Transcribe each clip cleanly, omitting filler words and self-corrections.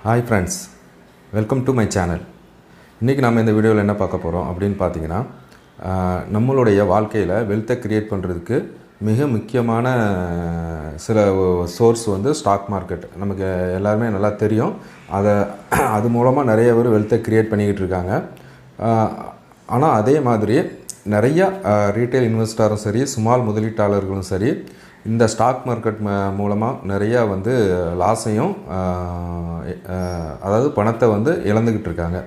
Hi friends, welcome to my channel. இன்றைக்கி நம்ம இந்த வீடியோவில் என்ன பார்க்க போகிறோம் அப்படின்னு பார்த்தீங்கன்னா, நம்மளுடைய வாழ்க்கையில் வெல்த்தை க்ரியேட் பண்ணுறதுக்கு மிக முக்கியமான சில சோர்ஸ் வந்து ஸ்டாக் மார்க்கெட். நமக்கு எல்லாருமே நல்லா தெரியும். அது மூலமாக நிறைய பேர் வெல்த்தை க்ரியேட் பண்ணிக்கிட்டு இருக்காங்க. ஆனால் அதே மாதிரி நிறையா ரீட்டைல் இன்வெஸ்டரும் சரி, ஸ்மால் முதலீட்டாளர்களும் சரி, இந்த ஸ்டாக் மார்க்கெட் மூலமாக நிறையா வந்து லாஸையும் அதாவது பணத்தை வந்து இழந்துக்கிட்டு இருக்காங்க.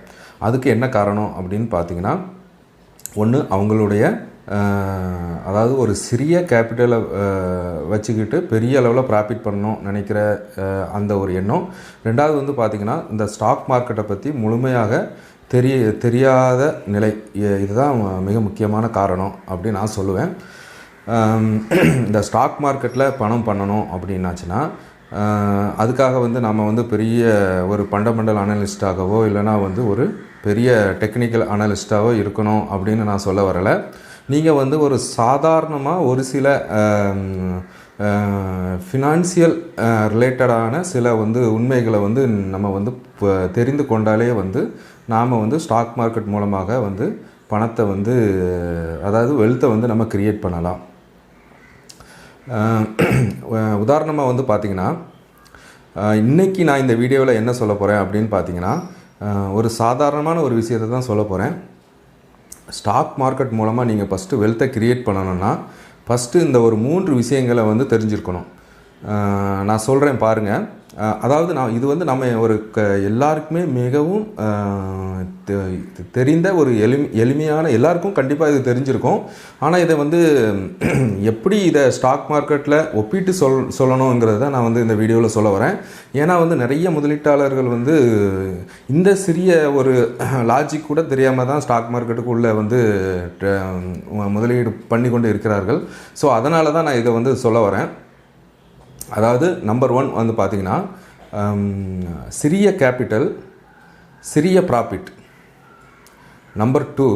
அதுக்கு என்ன காரணம் அப்படின்னு பார்த்தீங்கன்னா, ஒன்று அவங்களுடைய அதாவது ஒரு சிறிய கேபிட்டலை வச்சுக்கிட்டு பெரிய அளவில் ப்ராஃபிட் பண்ணணும் நினைக்கிற அந்த ஒரு எண்ணம். ரெண்டாவது வந்து பார்த்திங்கன்னா, இந்த ஸ்டாக் மார்க்கெட்டை பற்றி முழுமையாக தெரியாத நிலை. இதுதான் மிக முக்கியமான காரணம் அப்படின்னு நான் சொல்லுவேன். இந்த ஸ்டாக் மார்க்கெட்டில் பணம் பண்ணணும் அப்படின்னாச்சுன்னா, அதுக்காக வந்து நம்ம வந்து பெரிய ஒரு ஃபண்டமெண்டல் அனலிஸ்ட்டாகவோ இல்லைனா வந்து ஒரு பெரிய டெக்னிக்கல் அனலிஸ்ட்டாகவோ இருக்கணும் அப்படின்னு நான் சொல்ல வரலை. நீங்கள் வந்து ஒரு சாதாரணமாக ஒரு சில ஃபினான்சியல் ரிலேட்டடான சில வந்து உண்மைகளை வந்து நம்ம வந்து தெரிந்து கொண்டாலே வந்து நாம் வந்து ஸ்டாக் மார்க்கெட் மூலமாக வந்து பணத்தை வந்து அதாவது வெல்த்தை வந்து நம்ம க்ரியேட் பண்ணலாம். உதாரணமாக வந்து பார்த்திங்கன்னா, இன்றைக்கி நான் இந்த வீடியோவில் என்ன சொல்ல போகிறேன் அப்படின்னு பார்த்திங்கன்னா, ஒரு சாதாரணமான ஒரு விஷயத்தை தான் சொல்ல போகிறேன். ஸ்டாக் மார்க்கெட் மூலமாக நீங்கள் ஃபஸ்ட்டு வெல்த்தை க்ரியேட் பண்ணணுன்னா ஃபஸ்ட்டு இந்த ஒரு 3 விஷயங்களை வந்து தெரிஞ்சிருக்கணும். நான் சொல்கிறேன் பாருங்கள். அதாவது இது வந்து நம்ம ஒரு எல்லாருக்குமே மிகவும் தெரிந்த ஒரு எளிமையான, எல்லாருக்கும் கண்டிப்பாக இது தெரிஞ்சிருக்கும். ஆனால் இதை வந்து எப்படி இதை ஸ்டாக் மார்க்கெட்டில் ஒப்பிட்டு சொல்லணுங்கிறத நான் வந்து இந்த வீடியோவில் சொல்ல வரேன். ஏன்னா வந்து நிறைய முதலீட்டாளர்கள் வந்து இந்த சிறிய ஒரு லாஜிக் கூட தெரியாமல் தான் ஸ்டாக் மார்க்கெட்டுக்குள்ளே வந்து முதலீடு பண்ணி கொண்டு இருக்கிறார்கள். ஸோ அதனால தான் நான் இதை வந்து சொல்ல வரேன். அதாவது நம்பர் 1 வந்து பார்த்திங்கன்னா, சிறிய கேபிட்டல் சிறிய ப்ராஃபிட். நம்பர் 2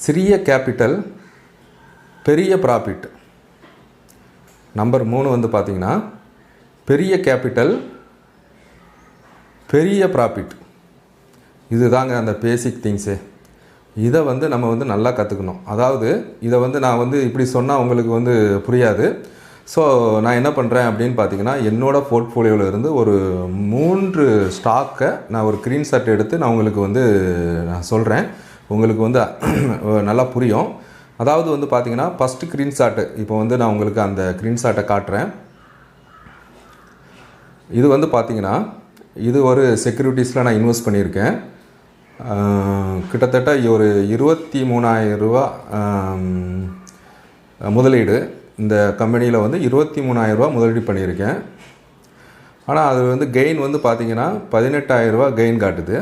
சிறிய கேபிட்டல் பெரிய ப்ராஃபிட். நம்பர் 3 வந்து பார்த்திங்கன்னா, பெரிய கேபிட்டல் பெரிய ப்ராஃபிட். இதுதாங்க அந்த பேசிக் திங்ஸு. இதை வந்து நம்ம வந்து நல்லா கற்றுக்கணும். அதாவது இதை வந்து நான் வந்து இப்படி சொன்னால் உங்களுக்கு வந்து புரியாது. ஸோ நான் என்ன பண்ணுறேன் அப்படின்னு பார்த்தீங்கன்னா, என்னோடய போர்ட்ஃபோலியோவில் இருந்து ஒரு 3 ஸ்டாக்கை நான் ஒரு ஸ்க்ரீன்ஷாட் எடுத்து நான் உங்களுக்கு வந்து நான் சொல்கிறேன். உங்களுக்கு வந்து நல்லா புரியும். அதாவது வந்து பார்த்திங்கன்னா, ஃபஸ்ட்டு ஸ்க்ரீன்ஷாட்டு இப்போ வந்து நான் உங்களுக்கு அந்த ஸ்க்ரீன்ஷாட்டை காட்டுறேன். இது வந்து பார்த்திங்கன்னா, இது ஒரு செக்யூரிட்டிஸில் நான் இன்வெஸ்ட் பண்ணியிருக்கேன். கிட்டத்தட்ட ஒரு 23,000 ரூபா முதலீடு. இந்த கம்பெனியில் வந்து 23,000 ரூபா முதலீடு பண்ணியிருக்கேன். ஆனால் அது வந்து கெயின் வந்து பார்த்திங்கன்னா 18,000 ரூபா கெயின் காட்டுது.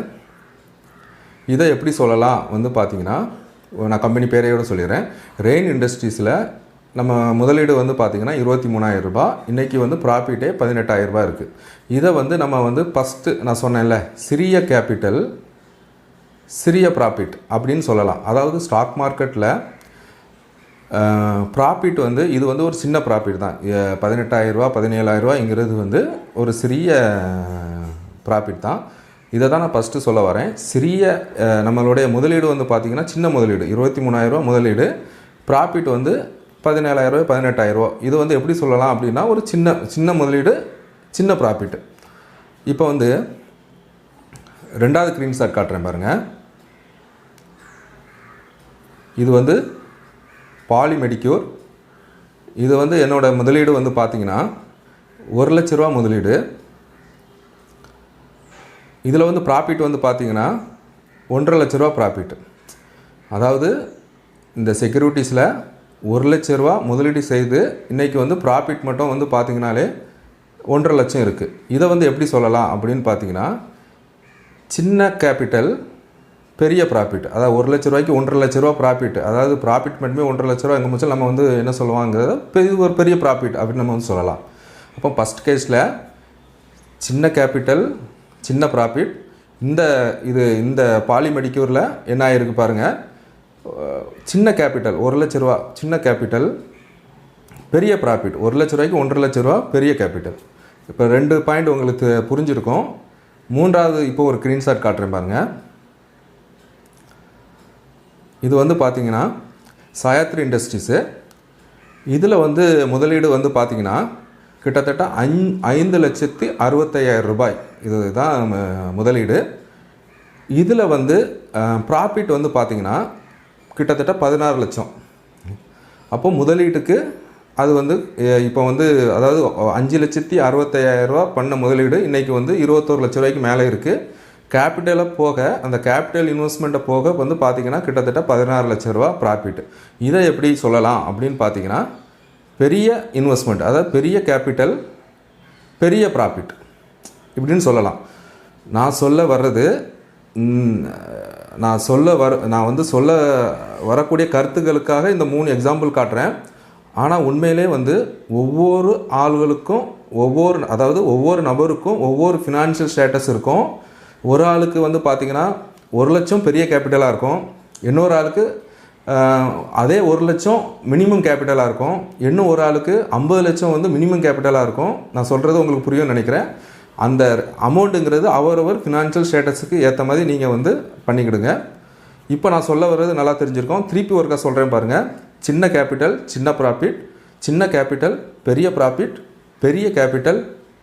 இதை எப்படி சொல்லலாம் வந்து பார்த்திங்கன்னா, நான் கம்பெனி பேரையோடு சொல்லிடுறேன். ரெயின் இண்டஸ்ட்ரீஸில் நம்ம முதலீடு வந்து பார்த்திங்கன்னா 23,000 ரூபா. இன்றைக்கி வந்து ப்ராஃபிட்டே 18,000 ரூபா இருக்குது. இதை வந்து நம்ம வந்து ஃபஸ்ட்டு நான் சொன்னேன்ல, சிறிய கேபிட்டல் சிறிய ப்ராஃபிட் அப்படின்னு சொல்லலாம். அதாவது ஸ்டாக் மார்க்கெட்டில் ப்ராஃபிட் வந்து இது வந்து ஒரு சின்ன ப்ராஃபிட் தான். 18,000 ரூபா 17,000 ரூபாங்கிறது வந்து ஒரு சிறிய ப்ராஃபிட் தான். இதை தான் நான் ஃபஸ்ட்டு சொல்ல வரேன். சிறிய நம்மளுடைய முதலீடு வந்து பார்த்திங்கன்னா சின்ன முதலீடு 23,000 ரூபா முதலீடு, ப்ராஃபிட் வந்து 17,000 ரூபா 18,000 ரூபா. இது வந்து எப்படி சொல்லலாம் அப்படின்னா, ஒரு சின்ன முதலீடு சின்ன ப்ராஃபிட். இப்போ வந்து 2வது ஸ்க்ரீன்ஷாட் காட்டுறேன் பாருங்கள். இது வந்து பாலிமெடிக்யூர். இது வந்து என்னோடய முதலீடு வந்து பார்த்திங்கன்னா 1 லட்ச ரூபா முதலீடு. இதில் வந்து ப்ராஃபிட் வந்து பார்த்திங்கன்னா 1.5 லட்ச ரூபா ப்ராஃபிட். அதாவது இந்த செக்யூரிட்டிஸில் 1 லட்ச ரூபா முதலீடு செய்து இன்றைக்கி வந்து ப்ராஃபிட் மட்டும் வந்து பார்த்திங்கனாலே 1.5 லட்சம் இருக்குது. இதை வந்து எப்படி சொல்லலாம் அப்படின்னு பார்த்திங்கன்னா, சின்ன கேபிட்டல் பெரிய ப்ராஃபிட். அதாவது 1 லட்ச ரூபாய்க்கு 1.5 லட்ச ரூபா ப்ராஃபிட். அதாவது ப்ராஃபிட் மட்டுமே 1.5 லட்ச ரூபா எங்கள் முச்சல் நம்ம வந்து என்ன சொல்லுவாங்கிறத ஒரு பெரிய ப்ராஃபிட் அப்படின்னு நம்ம வந்து சொல்லலாம். அப்போ ஃபஸ்ட் கேஸில் சின்ன கேபிட்டல் சின்ன ப்ராஃபிட். இந்த பாலிமெடிக்யூரில் என்ன ஆகிருக்கு பாருங்கள். சின்ன கேபிட்டல் 1 லட்ச ரூபா சின்ன கேபிட்டல், பெரிய ப்ராஃபிட் 1 லட்ச ரூபாய்க்கு 1.5 லட்ச ரூபா பெரிய கேபிட்டல். இப்போ 2 பாயிண்ட் உங்களுக்கு புரிஞ்சிருக்கும். மூன்றாவது இப்போ ஒரு ஸ்க்ரீன்ஷாட் காட்டுறேன் பாருங்கள். இது வந்து பார்த்தீங்கன்னா சாயத்ரி இண்டஸ்ட்ரீஸு. இதில் வந்து முதலீடு வந்து பார்த்திங்கன்னா கிட்டத்தட்ட 5,65,000 ரூபாய் இதுதான் முதலீடு. இதில் வந்து ப்ராஃபிட் வந்து பார்த்திங்கன்னா கிட்டத்தட்ட 16 லட்சம். அப்போ முதலீட்டுக்கு அது வந்து இப்போ வந்து அதாவது 5,65,000 ரூபா பண்ண முதலீடு இன்றைக்கி வந்து 21 லட்ச ரூபாய்க்கு மேலே இருக்குது. கேபிட்டலை போக அந்த கேபிட்டல் இன்வெஸ்ட்மெண்ட்டை போக வந்து பார்த்திங்கன்னா கிட்டத்தட்ட 16 லட்ச ரூபா ப்ராஃபிட். இதை எப்படி சொல்லலாம் அப்படின்னு பார்த்திங்கன்னா பெரிய இன்வெஸ்ட்மெண்ட், அதாவது பெரிய கேபிட்டல் பெரிய ப்ராஃபிட் இப்படின்னு சொல்லலாம். நான் சொல்ல வரக்கூடிய கருத்துக்களுக்காக இந்த 3 எக்ஸாம்பிள் காட்டுறேன். ஆனால் உண்மையிலே வந்து ஒவ்வொரு ஆள்களுக்கும் ஒவ்வொரு நபருக்கும் ஒவ்வொரு ஃபினான்ஷியல் ஸ்டேட்டஸ் இருக்கும். ஒரு ஆளுக்கு வந்து பார்த்திங்கன்னா 1 லட்சம் பெரிய கேபிட்டலாக இருக்கும், இன்னொரு ஆளுக்கு அதே 1 லட்சம் மினிமம் கேபிட்டலாக இருக்கும், இன்னும் ஒரு ஆளுக்கு 50 லட்சம் வந்து மினிமம் கேபிட்டலாக இருக்கும். நான் சொல்கிறது உங்களுக்கு புரியும்னு நினைக்கிறேன். அந்த அமௌண்ட்டுங்கிறது அவரவர் ஃபினான்ஷியல் ஸ்டேட்டஸுக்கு ஏற்ற மாதிரி நீங்கள் வந்து பண்ணிக்கிடுங்க. இப்போ நான் சொல்ல வர்றது நல்லா தெரிஞ்சிருக்கோம். திருப்பி ஒருக்கா சொல்கிறேன் பாருங்கள். சின்ன கேபிட்டல் சின்ன ப்ராஃபிட், சின்ன கேபிட்டல் பெரிய ப்ராஃபிட், பெரிய கேபிட்டல்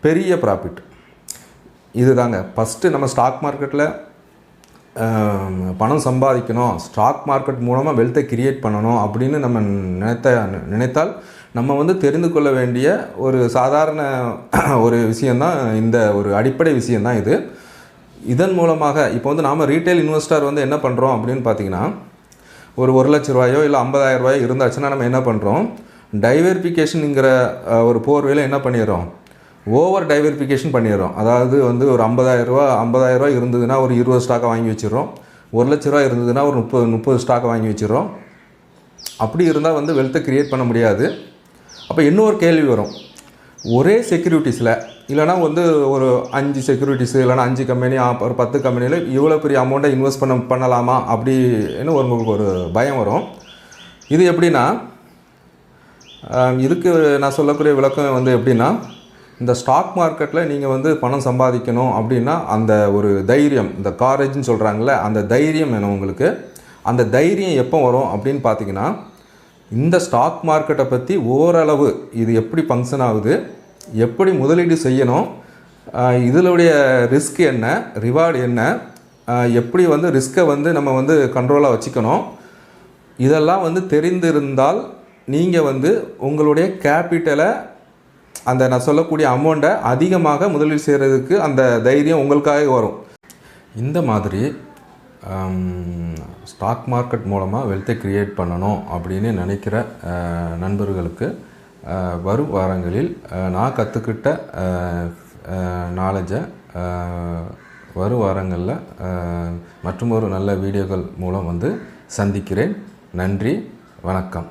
பெரிய ப்ராஃபிட். இது தாங்க ஃபஸ்ட்டு நம்ம ஸ்டாக் மார்க்கெட்டில் பணம் சம்பாதிக்கணும், ஸ்டாக் மார்க்கெட் மூலமாக வெல்த்தை கிரியேட் பண்ணணும் அப்படின்னு நம்ம நினைத்தால் நம்ம வந்து தெரிந்து கொள்ள வேண்டிய ஒரு சாதாரண ஒரு விஷயந்தான் இந்த ஒரு அடிப்படை விஷயந்தான் இது. இதன் மூலமாக இப்போ வந்து நாம் ரீட்டைல் இன்வெஸ்டர் வந்து என்ன பண்ணுறோம் அப்படின்னு பார்த்தீங்கன்னா ஒரு 1 லட்ச ரூபாயோ இல்லை 50,000 ரூபாயோ இருந்தாச்சுன்னா நம்ம என்ன பண்ணுறோம், டைவர்ஃபிகேஷனுங்கிற ஒரு போர்வையில் என்ன பண்ணிடுறோம், ஓவர் டைவர்ஃபிகேஷன் பண்ணிடுறோம். அதாவது வந்து ஒரு 50,000 ரூபா இருந்ததுன்னா ஒரு 20 ஸ்டாக்கை வாங்கி வச்சிடறோம், 1 லட்ச ரூபா இருந்ததுன்னா ஒரு 30 ஸ்டாக்கை வாங்கி வச்சிடறோம். அப்படி இருந்தால் வந்து வெல்த்தை க்ரியேட் பண்ண முடியாது. அப்போ இன்னொரு கேள்வி வரும், ஒரே செக்யூரிட்டிஸில் இல்லைனா வந்து ஒரு 5 செக்யூரிட்டிஸு இல்லைனா 5 கம்பெனி ஒரு 10 கம்பெனியில் இவ்வளோ பெரிய அமௌண்ட்டை இன்வெஸ்ட் பண்ணலாமா அப்படின்னு உங்களுக்கு ஒரு பயம் வரும். இது எப்படின்னா இதுக்கு நான் சொல்லக்கூடிய விளக்கம் வந்து எப்படின்னா, இந்த ஸ்டாக் மார்க்கெட்டில் நீங்கள் வந்து பணம் சம்பாதிக்கணும் அப்படின்னா அந்த ஒரு தைரியம், இந்த காரேஜ்னு சொல்கிறாங்களே, அந்த தைரியம் வேணும் உங்களுக்கு. அந்த தைரியம் எப்போ வரும் அப்படின்னு பார்த்தீங்கன்னா, இந்த ஸ்டாக் மார்க்கெட்டை பற்றி ஓரளவு இது எப்படி ஃபங்க்ஷன் ஆகுது, எப்படி முதலீடு செய்யணும், இதனுடைய ரிஸ்க் என்ன, ரிவார்டு என்ன, எப்படி வந்து ரிஸ்க்கை வந்து நம்ம வந்து கண்ட்ரோலாக வச்சுக்கணும், இதெல்லாம் வந்து தெரிந்திருந்தால் நீங்கள் வந்து உங்களுடைய கேபிட்டலை அந்த நான் சொல்லக்கூடிய அமௌண்ட்டை அதிகமாக முதலீடு செய்கிறதுக்கு அந்த தைரியம் உங்களுக்காக வரும். இந்த மாதிரி ஸ்டாக் மார்க்கெட் மூலமாக வெல்த்தை க்ரியேட் பண்ணணும் அப்படின்னு நினைக்கிற நண்பர்களுக்கு வரும் வாரங்களில் நான் கற்றுக்கிட்ட நாலேஜை வரும் வாரங்களில் மற்றும் ஒரு நல்ல வீடியோக்கள் மூலம் வந்து சந்திக்கிறேன். நன்றி, வணக்கம்.